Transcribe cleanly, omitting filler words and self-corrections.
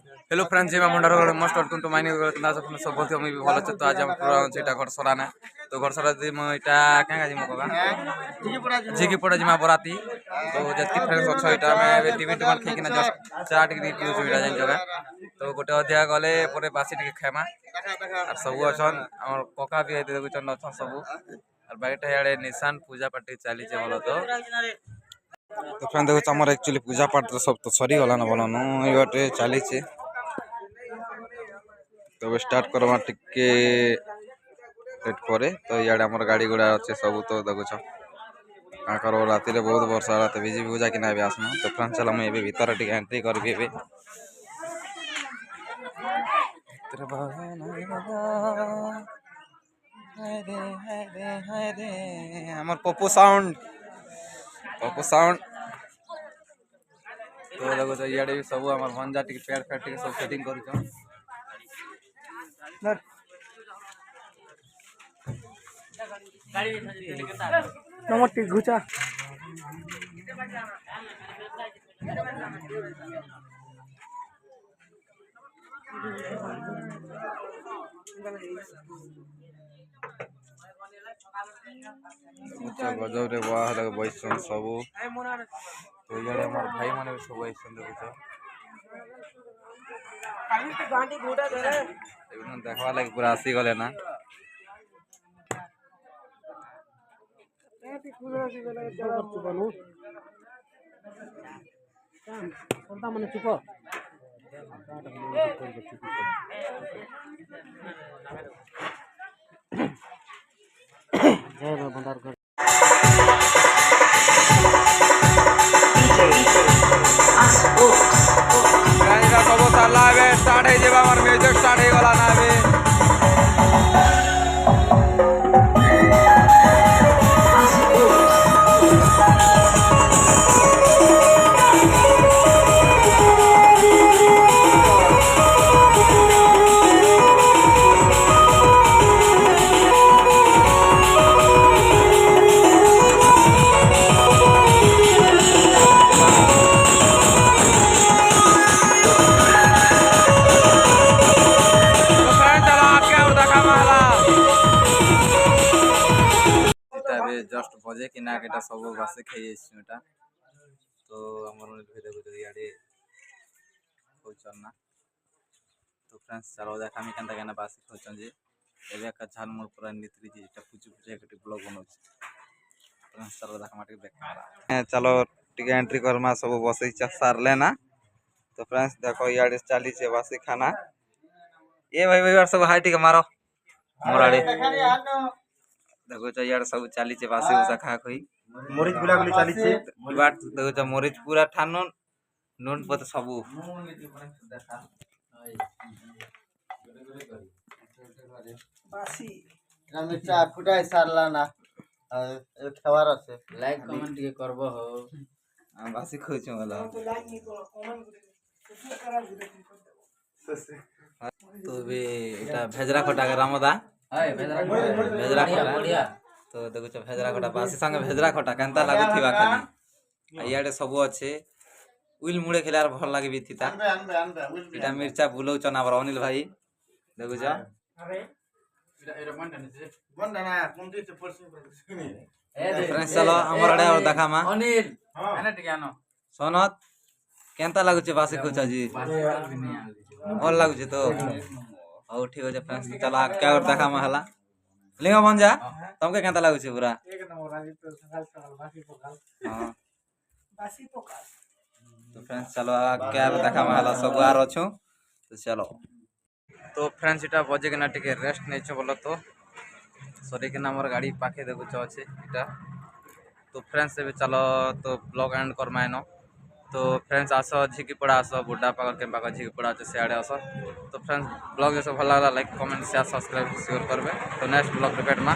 Hello friends, मैं मंडर most welcome to my new video. सब बोलते मैं भी भल अच्छे। तो आज हम पूरा घरसरा ना तो घरसरा दी मैं इटा क्या गाजी मो कगा झिकीपड़ा जिमा बराती। तो जति फ्रेंड्स अच्छा इटा मैं टीवी टुमन खेकिना जस्ट चाट गिरी पिउ छु इटा जान जगह। तो गोटे अध्याय गले परे बासी टिके खेमा और सब अछन हमर कका भी हेते देखुछन अछन सब और बाइटा याडे निशान पूजा पाठी चली जे बोलो। तो फ्रेंड देखो हमर एक्चुअली पूजा पाठ तो सब तो सरी गला न बोलो नो इटे चली छे। तो स्टार्ट करवा टिके लेट करे। तो याडे हमर गाड़ी गुड़ा अच्छे सब तो देखुछ काकर राति रे बहुत वर्षा रात भिजी पूजा कि ना भी आसना। तो फ्रेंड चलो मैं एबे भीतर टिके एंट्री करबी एबे हाय रे हमर पप्पू साउंड तो देखो तो इयाडे भी सब हमर भंजा टिके पैर फैट टिके सब सेटिंग करू छ। नंबर टिक घुचा गजब रे वाह लगे बैसन सब। तो इयाडे हमर भाई माने सब बैसन देखुछ एकदम देखवा लगे पूरा आसी गले ना। मन चुप भंडार सब सारा स्टार्ट है जब हमार म्यूजिक स्टार्ट हो गला ना अभी। जस्ट बजे कि ना केटा सब बासे खाई एटा। तो हमर देखो इयाडे होचन ना। तो फ्रेंड्स चलो देखा मी केनता केना बासे होचन जे एबे का झालमुर पूरा नितरी जे एटा पूजु पूजा के ब्लॉग बनौ छ। फ्रेंड्स चलो देखा माटी देखा चलो टिके एंट्री करमा सब बसे सारले ना। तो फ्रेंड्स देखो इयाडे चाली छे बासी खाना। ए भाई भाई सब हाई टिके मारो मोराडे देखो तो यार सब चाली छे बासी उसा खा खई मरीच गुला गुली चाली छे बाट देखो तो मरीच पूरा ठानो नून पत सबु बासी ना मिर्चा फुटाई सारला ना ए खवार আছে लाइक कमेंट के करबो हो बासी खई छ वाला। तो बे एटा भेजरा खटा के रामदा हाय भेजरा खटा बढ़िया। तो देखो छ भेजरा खटा बासी संगे भेजरा खटा केनता लागुथिबा खाली इयाडे सब अच्छे उइल मुड़े खेलार भल लागे बिथिता আনবে एटा मिर्चा बुलौ चना बर अनिल भाई देखो छ বন্ধ না কোন দিতে পড়ছে फ्रेंड्स चलो हमर आडे और देखा मा अनिल एना टिके आनो सोनत केनता लागु छ बासी खोचा जी और लागु छ तो हो ठीक हो फ्रेंड्स। चलो क्या और देखा मा हला लिंगा बन जा तुमके केनता लागु छ पूरा एक नंबर राजी तो सकाल सकाल बासी पोकाल हां। बासी पोकाल। तो फ्रेंड्स चलो क्या और देखा मा हला सब आर अछु। तो चलो तो फ्रेंड्स इटा बजे के ना टिके रेस्ट नै छ बोलो। तो सॉरी के ना मोर गाड़ी पाखे देखु छ अछि इटा। तो फ्रेंड्स एबे चलो तो ब्लॉग एंड करमाय न। तो फ्रेंड्स आस झिकीपड़ा आस बुड्ढा पाकर के पाकर झिकीपड़ा अच्छे सियाड़े आस। तो फ्रेंड्स ब्लॉग जैसे भल लगा like comment share subscribe share करबे। तो नेक्स्ट ब्लॉग रिपीट में